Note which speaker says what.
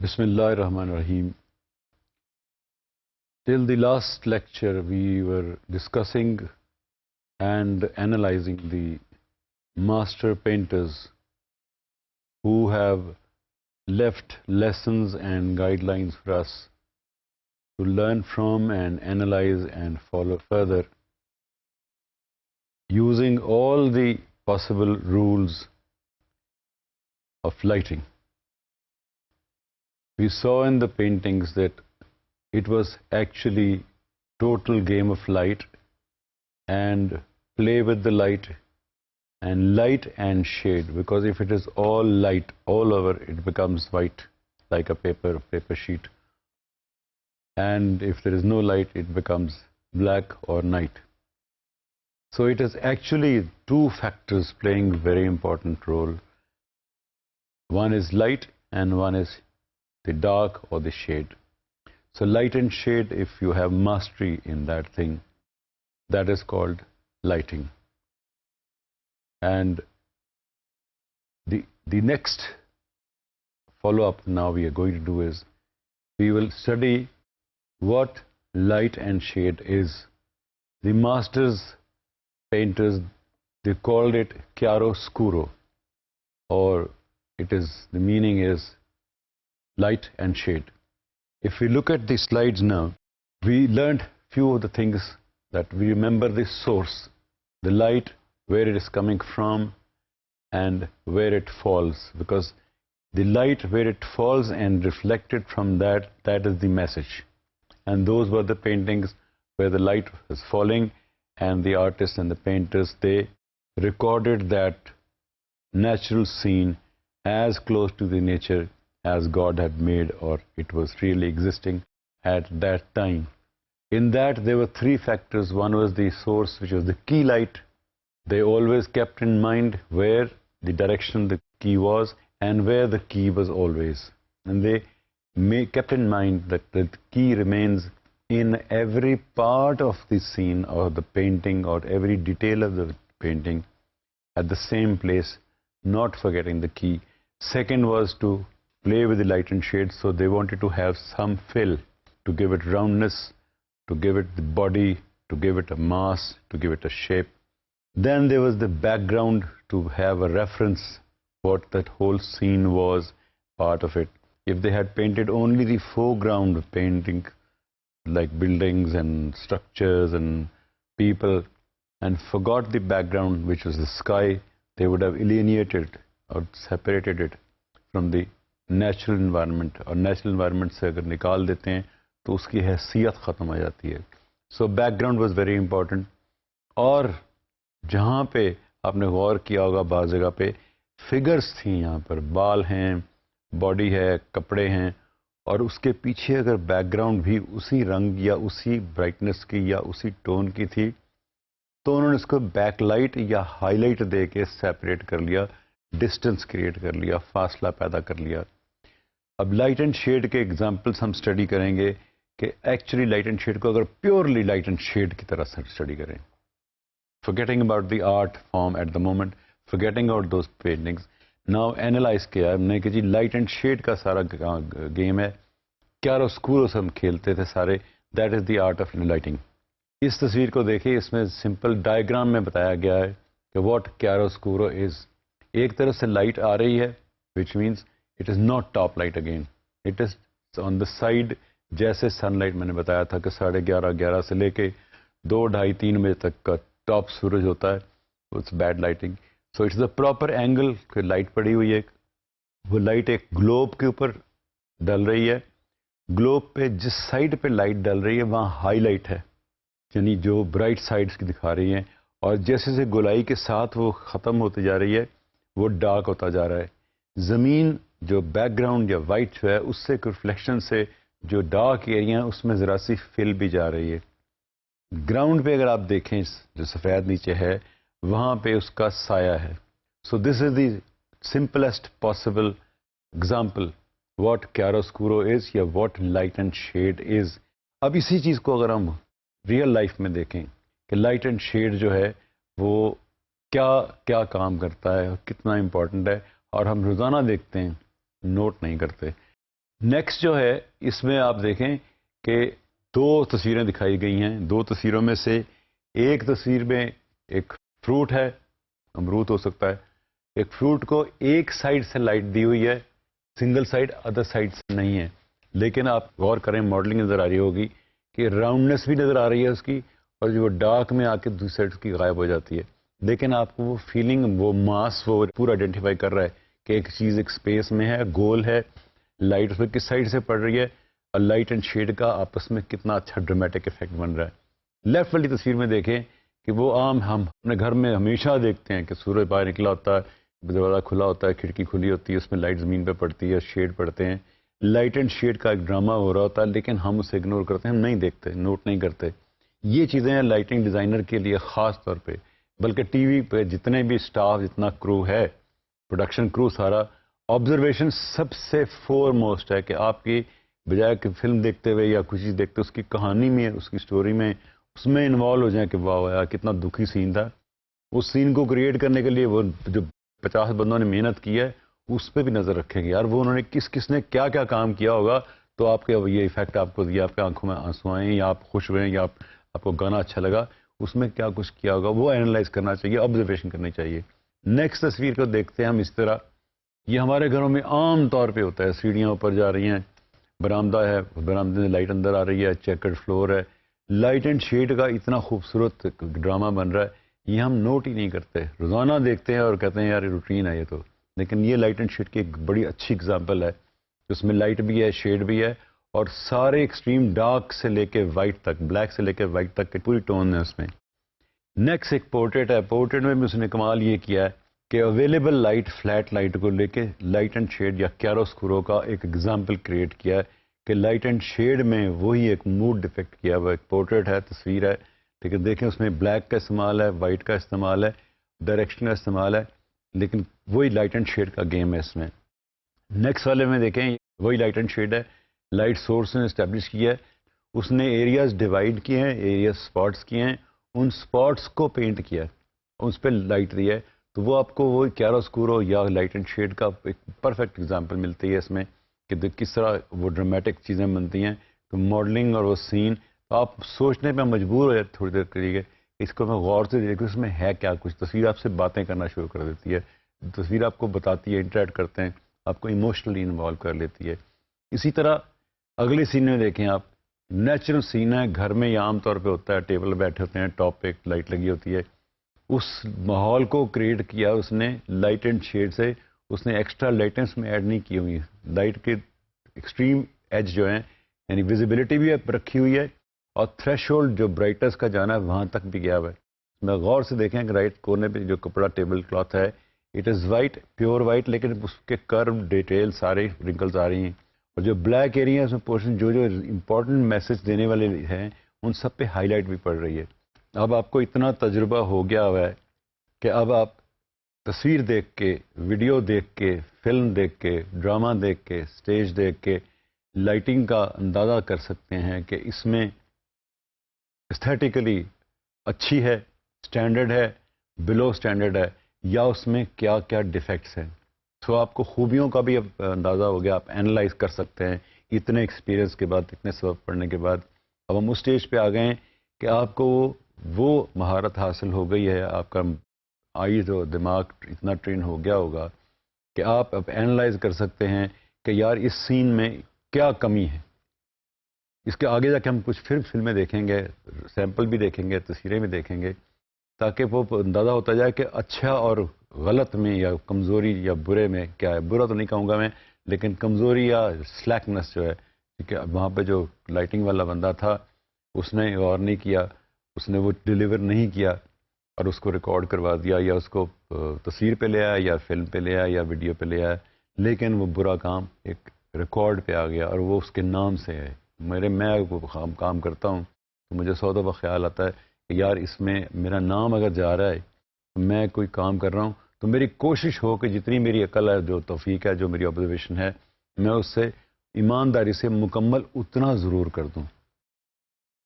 Speaker 1: Bismillah ar-Rahman ar-Rahim. Till the last lecture, we were discussing and analyzing the master painters who have left lessons and guidelines for us to learn from and analyze and follow further, using all the possible rules of lighting. We saw in the paintings that it was actually total game of light and play with the light and shade, because if it is all light all over, it becomes white like a paper sheet, and if there is no light, it becomes black or night. So it is actually two factors playing a very important role. One is light and one is the dark or the shade. So light and shade, if you have mastery in that thing, that is called lighting. And the next follow-up now we are going to do is, we will study what light and shade is. The masters, painters, they called it chiaroscuro, or the meaning is light and shade. If we look at the slides now, we learned few of the things, that we remember the source, the light, where it is coming from and where it falls, because the light where it falls and reflected from that is the message. And those were the paintings where the light was falling, and the artists and the painters, they recorded that natural scene as close to the nature as God had made, or it was really existing at that time. In that, there were three factors. One was the source, which was the key light. They always kept in mind where the direction the key was and where the key was always. And they kept in mind that the key remains in every part of the scene or the painting, or every detail of the painting, at the same place, not forgetting the key. Second was to play with the light and shade, so they wanted to have some fill to give it roundness, to give it the body, to give it a mass, to give it a shape. Then there was the background, to have a reference what that whole scene was, part of it. If they had painted only the foreground of painting, like buildings and structures and people, and forgot the background, which was the sky, they would have alienated or separated it from the natural environment, اور natural environment سے اگر نکال دیتے ہیں تو اس کی حیثیت ختم ہو جاتی ہے. سو back ground was very important. اور جہاں پہ آپ نے غور کیا ہوگا بعض جگہ پہ فگرس تھیں, یہاں پر بال ہیں, باڈی ہے, کپڑے ہیں, اور اس کے پیچھے اگر بیک گراؤنڈ بھی اسی رنگ یا اسی برائٹنس کی یا اسی ٹون کی تھی, تو انہوں نے اس کو بیک لائٹ یا ہائی لائٹ دے کے سیپریٹ کر لیا, ڈسٹنس کریٹ کر لیا, فاصلہ پیدا کر لیا. اب لائٹ اینڈ شیڈ کے ایگزامپلس ہم اسٹڈی کریں گے کہ ایکچولی لائٹ اینڈ شیڈ کو اگر پیورلی لائٹ اینڈ شیڈ کی طرح سے اسٹڈی کریں, forgetting about the art form at the moment, forgetting about those paintings. Now analyze کیا ہم نے کہ جی لائٹ اینڈ شیڈ کا سارا گیم ہے, chiaroscuro سے ہم کھیلتے تھے سارے, that is the art of lighting. اس تصویر کو دیکھیں, اس میں سمپل ڈائیگرام میں بتایا گیا ہے کہ واٹ chiaroscuro از. ایک طرف سے لائٹ آ رہی ہے, which means it is not top light again, it is on the side. جیسے سن لائٹ میں نے بتایا تھا کہ 11:30 سے لے کے 2:30-3 بجے تک کا ٹاپ سورج ہوتا ہے, it's bad lighting. So it's the proper angle کہ لائٹ پڑی ہوئی ہے, وہ لائٹ ایک گلوب کے اوپر ڈل رہی ہے. گلوب پہ جس سائڈ پہ لائٹ ڈل رہی ہے وہاں ہائی لائٹ ہے, یعنی جو برائٹ سائڈس کی دکھا رہی ہیں, اور جیسے جیسے گولائی کے ساتھ وہ ختم ہوتی جا رہی ہے وہ ڈارک ہوتا جا رہا ہے. زمین جو بیک گراؤنڈ یا وائٹ جو ہے, اس سے ریفلیکشن سے جو ڈارک ایریا ہے اس میں ذرا سی فل بھی جا رہی ہے. گراؤنڈ پہ اگر آپ دیکھیں جو سفید نیچے ہے وہاں پہ اس کا سایہ ہے. So this is the simplest possible example what chiaroscuro is یا what light and shade is. اب اسی چیز کو اگر ہم ریئل لائف میں دیکھیں کہ لائٹ اینڈ شیڈ جو ہے وہ کیا کام کرتا ہے, کتنا امپورٹنٹ ہے, اور ہم روزانہ دیکھتے ہیں, نوٹ نہیں کرتے. نیکسٹ جو ہے اس میں آپ دیکھیں کہ 2 تصویریں دکھائی گئی ہیں. 2 تصویروں میں سے ایک تصویر میں ایک فروٹ ہے, امرود ہو سکتا ہے. ایک فروٹ کو ایک سائڈ سے لائٹ دی ہوئی ہے, سنگل سائڈ, ادر سائڈ سے نہیں ہے. لیکن آپ غور کریں, ماڈلنگ نظر آ رہی ہوگی کہ راؤنڈنس بھی نظر آ رہی ہے اس کی, اور جو ڈارک میں آ کے دوسری سائڈ کی غائب ہو جاتی ہے. لیکن آپ کو وہ فیلنگ, وہ ماس, وہ پورا آئیڈینٹیفائی کر رہا ہے کہ ایک چیز ایک اسپیس میں ہے, گول ہے, لائٹ اس میں کس سائڈ سے پڑ رہی ہے, اور لائٹ اینڈ شیڈ کا آپس میں کتنا اچھا ڈرامیٹک افیکٹ بن رہا ہے. لیفٹ والی تصویر میں دیکھیں کہ وہ عام ہم اپنے گھر میں ہمیشہ دیکھتے ہیں کہ سورج باہر نکلا ہوتا ہے, دروازہ کھلا ہوتا ہے, کھڑکی کھلی ہوتی ہے, اس میں لائٹ زمین پہ پڑتی ہے, شیڈ پڑتے ہیں, لائٹ اینڈ شیڈ کا ایک ڈرامہ ہو رہا ہوتا ہے, لیکن ہم اسے اگنور کرتے ہیں, ہم نہیں دیکھتے, نوٹ نہیں کرتے. یہ چیزیں ہیں لائٹنگ ڈیزائنر کے لیے خاص طور پہ, بلکہ ٹی وی پہ جتنے بھی اسٹاف, جتنا کرو ہے, پروڈکشن کرو سارا, آبزرویشن سب سے فور موسٹ ہے کہ آپ کی بجائے کہ فلم دیکھتے ہوئے یا کچھ چیز دیکھتے اس کی کہانی میں, اس کی سٹوری میں, اس میں انوالو ہو جائیں کہ واہ یار کتنا دکھی سین تھا. اس سین کو کریٹ کرنے کے لیے وہ جو 50 بندوں نے محنت کی ہے اس پہ بھی نظر رکھیں گے یار, وہ انہوں نے کس نے کیا کیا کام کیا ہوگا, تو آپ کے یہ ایفیکٹ آپ کو دیا, آپ کے آنکھوں میں آنسو آئیں, یا آپ خوش ہوئیں, یا آپ کو گانا اچھا لگا, اس میں کیا کچھ کیا ہوگا, وہ اینالائز کرنا چاہیے, آبزرویشن کرنی چاہیے. نیکسٹ تصویر کو دیکھتے ہیں ہم اس طرح. یہ ہمارے گھروں میں عام طور پہ ہوتا ہے, سیڑھیاں اوپر جا رہی ہیں, برآمدہ ہے, برآمدے میں لائٹ اندر آ رہی ہے, چیکرڈ فلور ہے, لائٹ اینڈ شیڈ کا اتنا خوبصورت ڈرامہ بن رہا ہے, یہ ہم نوٹ ہی نہیں کرتے, روزانہ دیکھتے ہیں اور کہتے ہیں یار یہ روٹین ہے یہ تو. لیکن یہ لائٹ اینڈ شیڈ کی ایک بڑی اچھی اگزامپل ہے, اس میں لائٹ بھی ہے, شیڈ بھی ہے, اور سارے ایکسٹریم ڈارک سے لے کے وائٹ تک, بلیک سے لے کے وائٹ تک کی پوری ٹون ہے اس میں. نیکسٹ ایک پورٹریٹ ہے. پورٹریٹ میں بھی اس نے کمال یہ کیا ہے کہ اویلیبل لائٹ, فلیٹ لائٹ کو لے کے لائٹ اینڈ شیڈ یا کیروسکورو کا ایک ایگزامپل کریٹ کیا ہے کہ لائٹ اینڈ شیڈ میں وہی ایک موڈ ڈیفیکٹ کیا ہوا ایک پورٹریٹ ہے, تصویر ہے, لیکن دیکھیں اس میں بلیک کا استعمال ہے, وائٹ کا استعمال ہے, ڈائریکشن کا استعمال ہے, لیکن وہی لائٹ اینڈ شیڈ کا گیم ہے اس میں. نیکسٹ والے میں دیکھیں وہی لائٹ اینڈ شیڈ ہے, لائٹ سورس نے اسٹیبلش کیا ہے, اس نے ایریاز ڈیوائڈ کیے ہیں, ایریاز اسپاٹس کیے ہیں, ان اسپاٹس کو پینٹ کیا ہے, اس پہ لائٹ دی ہے, تو وہ آپ کو وہ کیروسکورو یا لائٹ اینڈ شیڈ کا ایک پرفیکٹ ایگزامپل ملتی ہے اس میں کہ کس طرح وہ ڈرامیٹک چیزیں بنتی ہیں. تو ماڈلنگ اور وہ سین آپ سوچنے پہ مجبور ہو جاتے تھوڑی دیر کے لیے, اس کو میں غور سے دیکھوں اس میں ہے کیا کچھ. تصویر آپ سے باتیں کرنا شروع کر دیتی ہے, تصویر آپ کو بتاتی ہے, انٹریکٹ کرتے ہیں, آپ کو ایموشنلی انوالو کر لیتی ہے. اسی طرح اگلے سین میں دیکھیں آپ, نیچرل سین ہے, گھر میں یہ عام طور پہ ہوتا ہے, ٹیبل بیٹھے ہوتے ہیں, ٹاپ پہ ایک لائٹ لگی ہوتی ہے, اس ماحول کو کریٹ کیا اس نے لائٹ اینڈ شیڈ سے, اس نے ایکسٹرا لائٹنس میں ایڈ نہیں کی ہوئی, لائٹ کے ایکسٹریم ایج جو ہیں یعنی ویزیبلٹی بھی رکھی ہوئی ہے, اور تھریش ہولڈ جو برائٹنس کا جانا ہے وہاں تک بھی گیا ہوا ہے. میں غور سے دیکھیں کہ رائٹ کورنر پہ جو کپڑا ٹیبل کلاتھ ہے, it is white, pure white, لیکن اس کے کرو ڈیٹیل سارے رنکلز آ رہی ہیں, اور جو بلیک ایریا ہے اس میں پورشن جو امپورٹنٹ میسج دینے والے ہیں ان سب پہ ہائی لائٹ بھی پڑ رہی ہے. اب آپ کو اتنا تجربہ ہو گیا ہوا ہے کہ اب آپ تصویر دیکھ کے, ویڈیو دیکھ کے, فلم دیکھ کے, ڈرامہ دیکھ کے, سٹیج دیکھ کے لائٹنگ کا اندازہ کر سکتے ہیں کہ اس میں ایستھیٹیکلی اچھی ہے, سٹینڈرڈ ہے, بلو سٹینڈرڈ ہے, یا اس میں کیا کیا ڈیفیکٹس ہیں. تو آپ کو خوبیوں کا بھی اب اندازہ ہو گیا, آپ اینالائز کر سکتے ہیں اتنے ایکسپیرینس کے بعد, اتنے سبق پڑھنے کے بعد. اب ہم اس اسٹیج پہ آ گئے ہیں کہ آپ کو وہ مہارت حاصل ہو گئی ہے, آپ کا آئیز اور دماغ اتنا ٹرین ہو گیا ہوگا کہ آپ اب اینالائز کر سکتے ہیں کہ یار اس سین میں کیا کمی ہے. اس کے آگے جا کے ہم کچھ پھر فلمیں دیکھیں گے, سیمپل بھی دیکھیں گے, تصویریں بھی دیکھیں گے, تاکہ وہ اندازہ ہوتا جائے کہ اچھا اور غلط میں یا کمزوری یا برے میں کیا ہے. برا تو نہیں کہوں گا میں, لیکن کمزوری یا سلیکنس جو ہے, کیونکہ وہاں پہ جو لائٹنگ والا بندہ تھا اس نے غور نہیں کیا, اس نے وہ ڈیلیور نہیں کیا اور اس کو ریکارڈ کروا دیا, یا اس کو تصویر پہ لے آیا, یا فلم پہ لے آیا, یا ویڈیو پہ لے آیا, لیکن وہ برا کام ایک ریکارڈ پہ آ گیا اور وہ اس کے نام سے ہے. میں کام کرتا ہوں تو مجھے 100 دفعہ خیال آتا ہے کہ یار اس میں میرا نام اگر جا رہا ہے, میں کوئی کام کر رہا ہوں, تو میری کوشش ہو کہ جتنی میری عقل ہے, جو توفیق ہے, جو میری آبزرویشن ہے, میں اس سے ایمانداری سے مکمل اتنا ضرور کر دوں.